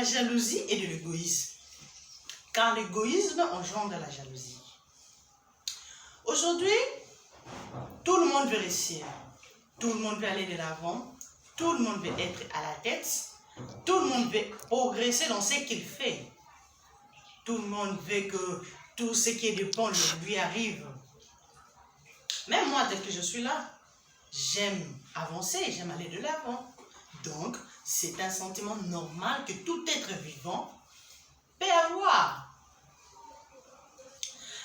la jalousie et de l'égoïsme. Car l'égoïsme engendre la jalousie. Aujourd'hui, tout le monde veut réussir. Tout le monde veut aller de l'avant. Tout le monde veut être à la tête. Tout le monde veut progresser dans ce qu'il fait. Tout le monde veut que tout ce qui dépend de lui arrive. Même moi, tel que je suis là, j'aime avancer, j'aime aller de l'avant. Donc, c'est un sentiment normal que tout être vivant peut avoir.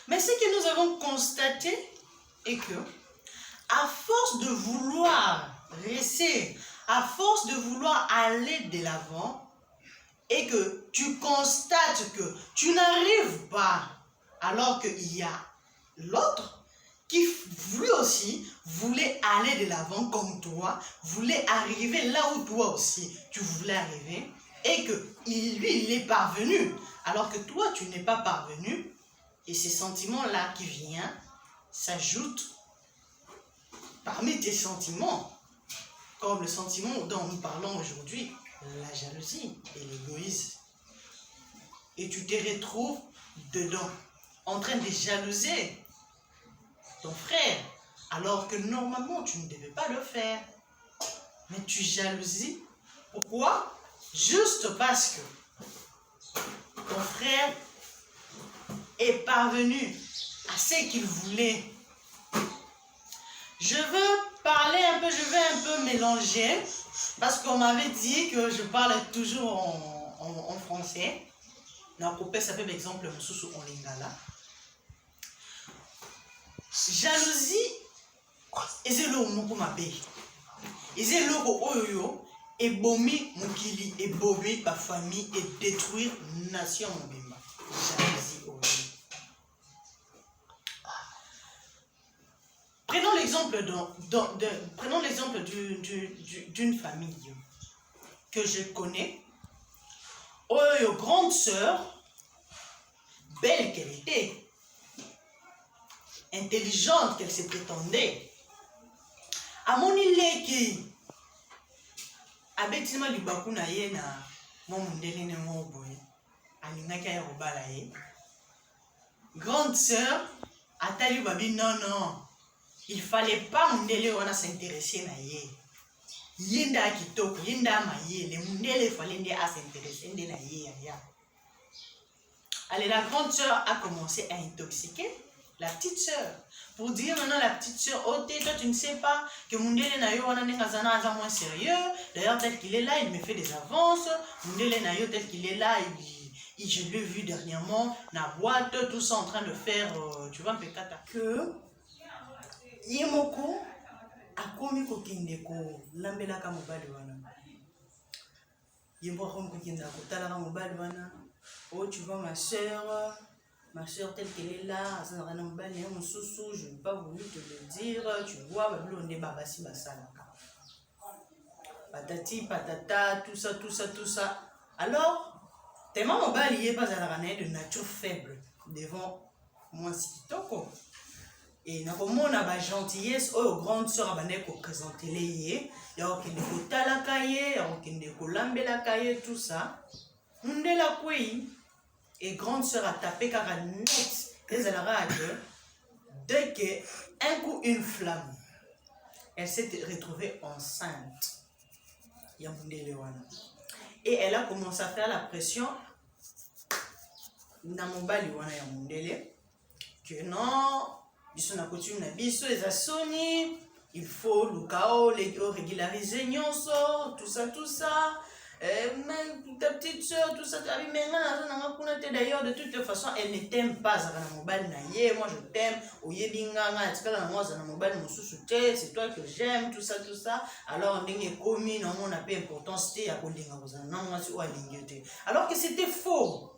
Mais ce que nous avons constaté est que, à force de vouloir rester, à force de vouloir aller de l'avant, et que tu constates que tu n'arrives pas, alors qu'il y a l'autre qui lui aussi voulait aller de l'avant comme toi, voulait arriver là où toi aussi tu voulais arriver, et que lui, il est parvenu, alors que toi, tu n'es pas parvenu, et ces sentiments-là qui viennent s'ajoutent parmi tes sentiments, comme le sentiment dont nous parlons aujourd'hui, la jalousie et l'égoïsme. Et tu te retrouves dedans, en train de jalouser ton frère, alors que normalement tu ne devais pas le faire. Mais tu jalousies. Pourquoi? Juste parce que ton frère est parvenu à ce qu'il voulait. Je veux parler un peu, je vais un peu mélanger, parce qu'on m'avait dit que je parle toujours en français. Ça fait exemple en lingala. Jalousie, c'est le mot pour m'appeler. C'est le mot et bomi mukili et bobi ma famille et détruire nation mobimba. Jalousie. Prenons l'exemple d'une famille que je connais. Oh, grande sœur, belle qu'elle était, intelligente qu'elle se prétendait. À mon ileki, abetima libaku na ye na momundele ne moboye, alingaka ya robala ye. Grande sœur, atali babi non. Il fallait pas mundele wana s'intéresser na ye. Yinda kitoko, yinda maye, le mundele fallait nde à s'intéresser nde na ye ya. Allez, la grande sœur a commencé à intoxiquer la petite sœur. Pour dire maintenant la petite sœur, oh toi tu ne sais pas que mundele na yo wana nengazana aza moins sérieux. D'ailleurs tel qu'il est là, il me fait des avances. Mundele na yo tel qu'il est là, je l'ai vu dernièrement, na boîte, tout ça en train de faire, tu vois un peu kata. Que Yemoko akomi kokende ko lambela ka mobali wana. Yemoko akomi kokende ko tala ka mobali wana. Oh tu vois ma soeur telle qu'elle est là, ça n'a rien mobali mon sousou, je n'ai pas voulu te le dire, tu vois bablo ne babasi basalaka. Patati patata, tout ça. Alors, tellement mobali est pas à la de nature faible devant moi si kitoko. Et nous avons la gentillesse, aux grandes sœurs abandonnées pour présenter les yeux. Il y a aucun de la cahier, il y a aucun de lamber la cahier, tout ça. On est là, oui. Et grande sœur a tapé car elle net. Et elle a radio. Dès qu'un coup, une flamme, elle s'est retrouvée enceinte. Et elle a commencé à faire la pression. Dans mon bal, que non. Ils sont à coutume na biso les asoni, il faut le chaos, les régulariser nyonso, tout ça. Mais ta petite soeur, tout ça, d'ailleurs de toute façon elle ne t'aime pas ça na mobile na ye, moi je t'aime, oyebinganga tikala na moi ça na mobile mosusu te, c'est toi que j'aime, tout ça. Alors ndenge komi na mon appel importance te ya kolinga kozana na moi si o alingete. Alors que c'était faux.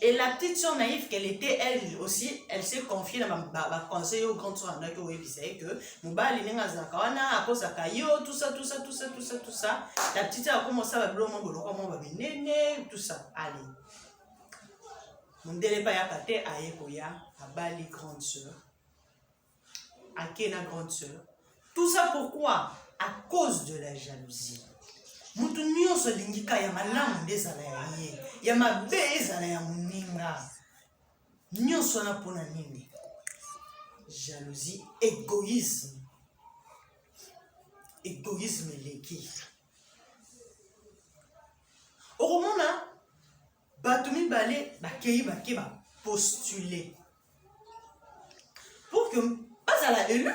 Et la petite soeur naïve qu'elle était, elle aussi, elle s'est confiée dans ma conseil aux grandes soeurs que oui, que Mouba Lininga Zakawana, à cause de Kayo, tout ça. La petite soeur a commencé à blâmer tout ça. Allez. Mon délai pas yakate à Ekoya, à Bali grande soeur, à Kena grande soeur. Tout ça pourquoi? À cause de la jalousie. mutu nyonso lingika ya malamu nde ezala ya ye, ya mabe ezala ya moninga. Nyonso wana mpona nini? Jalousie, égoïsme. Égoïsme eleki. Okomona bato mibale bakei bake bapostuler pour que bazala élu.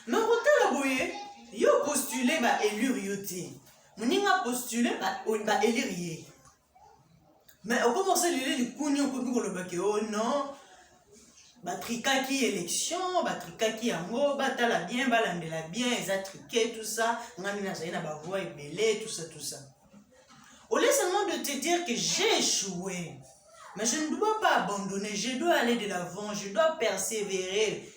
Mais kotala boye yo postuler élire yo te. Moninga postuler élire ye. Mais au commence lele likuni okoki koloba ke oh non, batrikaki élection, batrikaki yango, batala bien, balandela bien, eza triqué, tout ça, ngani nazali na bavoix ebele, tout ça, tout ça. Au lieu seulement de te dire que j'ai échoué, mais je ne dois pas abandonner, je dois aller de l'avant, je dois persévérer.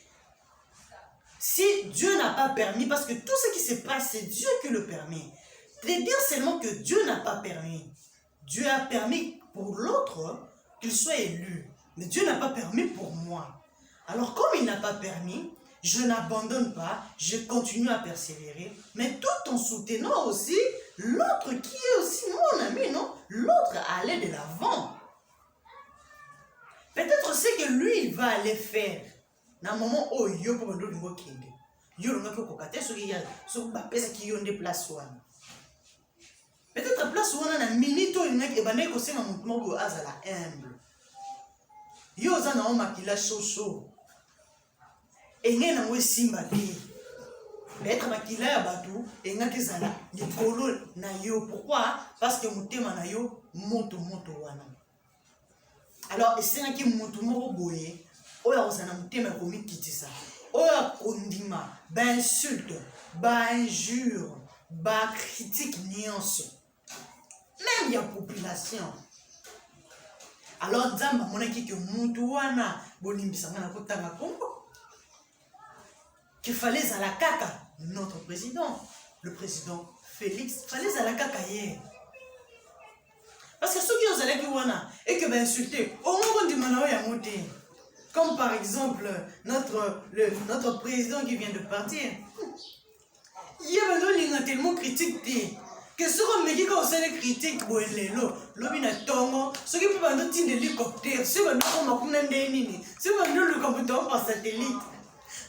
Si Dieu n'a pas permis, parce que tout ce qui se passe, c'est Dieu qui le permet. De dire seulement que Dieu n'a pas permis. Dieu a permis pour l'autre qu'il soit élu. Mais Dieu n'a pas permis pour moi. Alors comme il n'a pas permis, je n'abandonne pas, je continue à persévérer, mais tout en soutenant aussi l'autre qui est aussi mon ami, non? L'autre à aller de l'avant. Peut-être c'est que lui, il va aller faire. Dans un moment où il y a un peu de temps, il y a un peu de place. Peut-être place où on a une minute où il y a un mouvement où il y a humble. Il y a un homme qui l'a chaud. Et il y a un simba. Peut-être qu'il a un bateau et il y a un colo. Pourquoi? Parce que mon thème est moto. Alors, c'est un qui moto boye. Oya osana mutema komi kitisa. Oya kondima, ba insulte, ba injure, ba critique nyonso. Même ya population. Alors Nzamba monaki que mutu wana bolimbisa na kotanga Congo. Qu'il fallait zala kaka notre président, le président Félix, fallait zala kaka hier. Parce que ceux qui ont allé wana et que ba insulter, au moins on dit ya moté. Comme par exemple notre président qui vient de partir. Il y a tellement critique que ce qu'on me dit quand on s'est critique, l'homme a tongo, ce qui peut pas dire l'hélicoptère, ce qu'on a ce qu'on a le computer par satellite.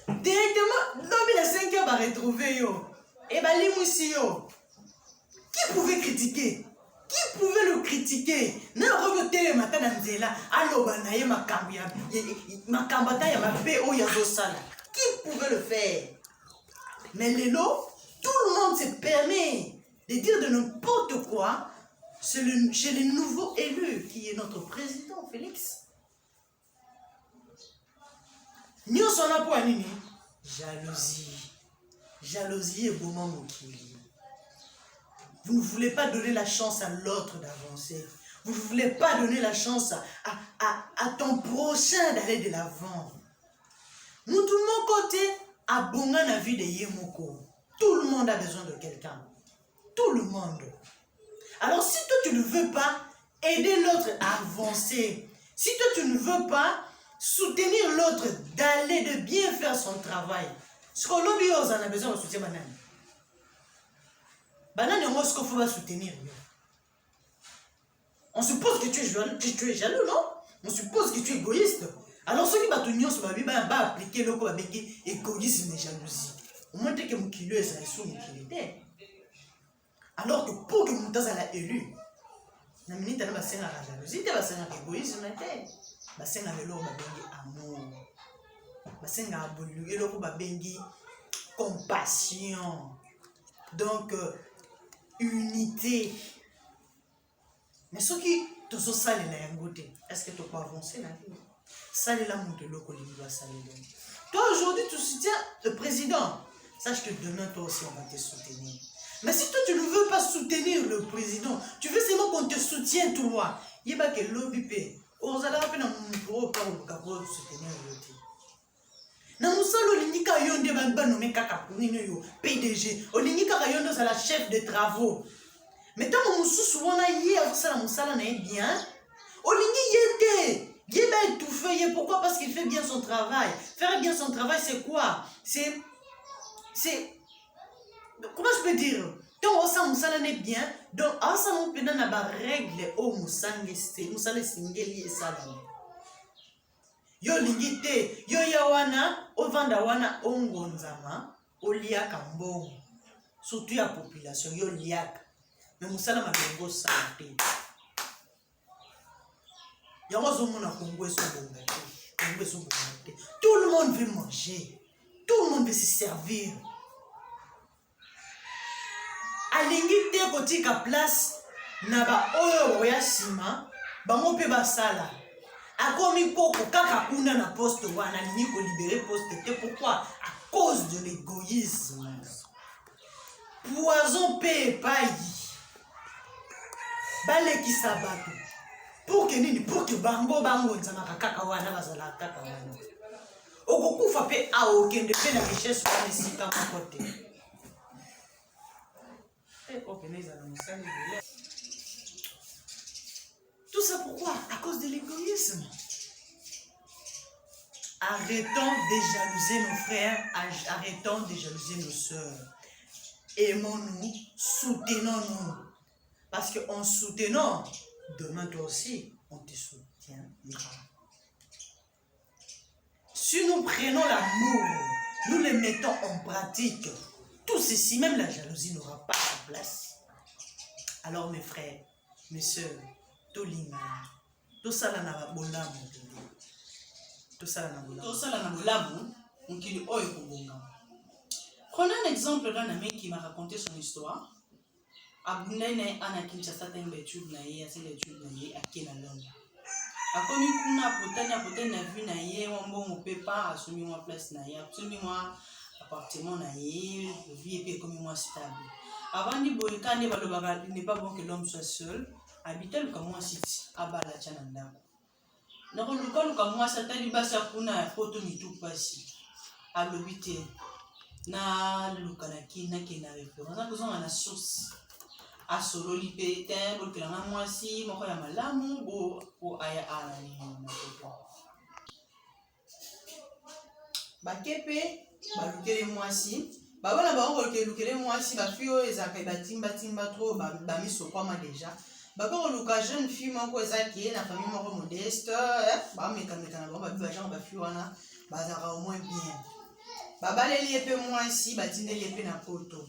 Directement, l'homme a 5 heures à retrouver yo. Et bah les yo. Qui pouvait critiquer? Qui pouvait le critiquer? Ne revenez le matin dans Zéla. Allo banaye makambata ya mabe o ya zosala. Qui pouvait le faire? Mais lélo, tout le monde se permet de dire de n'importe quoi chez le nouveau élu qui est notre président Félix. Nous sommes pour nini? Jalousie. Jalousie et moment mokili. Vous ne voulez pas donner la chance à l'autre d'avancer. Vous ne voulez pas donner la chance à ton prochain d'aller de l'avant. Nous, tout mon côté, à bonga la vie de Yemoko. Tout le monde a besoin de quelqu'un. Tout le monde. Alors si toi tu ne veux pas aider l'autre à avancer, si toi tu ne veux pas soutenir l'autre d'aller, de bien faire son travail, ce qu'on a besoin de soutien banane. Banane, moi, ce qu'il faut soutenir. On suppose que tu es jaloux, non? On suppose que tu es égoïste. Alors, ceux qui battent l'union sur ma vie, va appliquer le quoi, égoïsme et jalousie. Au moins, que mon kilo est sous mon kilité. Alors que pour que mon tas a élu, la minute, elle va s'en la jalousie, elle va s'en l'égoïsme, elle va s'en amour. Elle va s'en compassion. Donc, unité. Mais ce qui te sont salés là, est-ce que tu peux avancer la vie? Salé la monte l'eau, toi aujourd'hui tu soutiens le président. Sache que demain toi aussi on va te soutenir. Mais si toi tu ne veux pas soutenir le président, tu veux seulement qu'on te soutienne toi. Il n'y a pas que l'OBP. On va soutenir l'autre. Na musalo lingika yonde ba nommé kaka yo PDG olingika yondo c'est la chef de travaux mais tant mon mususu wana yé avosala musala na bien olingi yete ba tout fait pourquoi? Parce qu'il fait bien son travail. Faire bien son travail c'est quoi? C'est comment je peux dire, Donc, ça musala n'est bien. Donc, ça mon pédant n'a pas règle au musangé, musala singeli et salami. Yo lingite, yo yawana, ovanda wana ongonzama, oliaka mbongo. Surtout la population, yo liaka. Mais musala malongo santé. Yango mona Congo est son bon. Tout le monde veut manger. Tout le monde veut se servir. Alingi te kotika place na ba oyo ya sima bango pe basala. Akomi koko kaka kuna na poste wana alingi ko libérer poste te. Pourquoi? À cause de l'égoïsme. Poison pe epai. Baleki sabato. Pour que nini? Pour que bango nzamaka kaka wana bazala kaka wana. Okokufa pe aokende pe na richesse wana esika moko te. Tout ça pourquoi? À cause de l'égoïsme. Arrêtons de jalouser nos frères, arrêtons de jalouser nos sœurs. Aimons-nous, soutenons-nous. Parce qu'en soutenant, demain toi aussi, on te soutiendra. Si nous prenons l'amour, nous le mettons en pratique, tout ceci, même la jalousie n'aura pas sa place. Alors mes frères, mes sœurs, tout l'ima, tout ça là n'a bolamu, tout ça là n'a bolamu, on dit oh prenons un exemple d'un ami qui m'a raconté son histoire. Abunene ana Kinshasa tembe étude na ye, c'est l'étude na ye à Kenalonga. Akomi kuna potanya na vu na ye, wambo mo pepa asumi moi place na ye, asumi moi appartement na ye, vie pe comme moi stable. Avant de boyekane balobaka, il n'est pas bon que l'homme soit seul. Habiter le comme moi site abala chananda. Na ko luka moi satali basa kuna photo ni tout pasi. Alobite na luka na kina référence. On a besoin de la source. A solo lipe ten bo kelanga moi si moko ya malamu bo aya ala ni na photo. Bakepe balukele moi si babana bango ke lukele moi si ba fio ezaka batimba trop ba miso kwa ma déjà bako luka jeune fille moko ezaki na famille moko modeste ba meka na ba ba genre ba fio wana bazaka au moins bien babaleli epe moi si batindeli epe na poto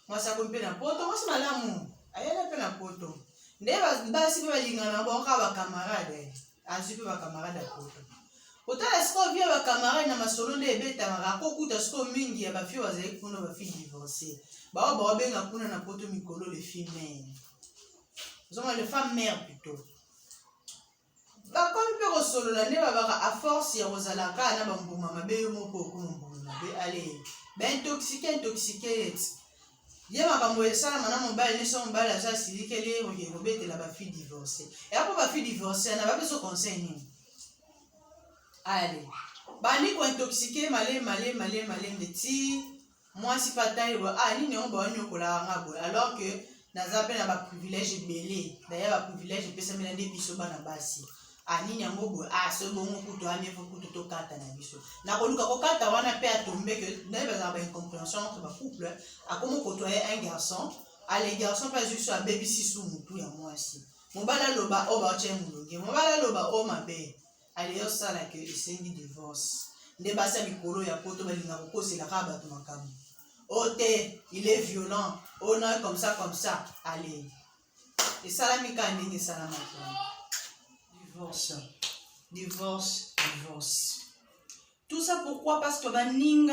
moi ça kompe na poto moi c'est malamu ayana pe na poto nde basi pe balingana bonka ba camarade azu pe ba camarade a poto. Autant est-ce qu'on vient avec camarade na masolo de beta marako kuta sko mingi ya ba fille wazali kuna ba fille divorcée. Ba benga kuna na poto mikolo les filles mères. Nous avons les femmes mères plutôt. Ba comme pe solo la ne ba à force ya rozalaka na ba mbuma mabe moko ko mbuma mabe allez. Ben intoxiqué. Yé makambo esala mana mobile ne so mobile aza silikele o bete la ba fille divorcée. Et après ba fille divorcée na ba beso conseil ni. Allez, bani ko intoxiqué malé de ti moi si pataille ni on ba nyokola nga bo alors que naza pe na ba privilège belé d'ailleurs ba privilège pe sa mena de biso bana basi ani nyango bo so bongo kuto ami fo kuto to kata na biso na ko luka ko kata wana pe atombe que na ba za incompréhension entre ba couple a comment côtoyer un garçon les garçons pas juste à baby si sous mutu ya moi si mobala loba o ba che mulungi mobala loba o mabe. Allez, ça là que c'est une divorce. Ne basa mikolo ya poto balinga kokosi la kaba to makamu. Ote, il est violent. Oh non, comme ça. Allez. Et ça la mika ndenge ça la divorce. Tout ça pourquoi? Parce que baninga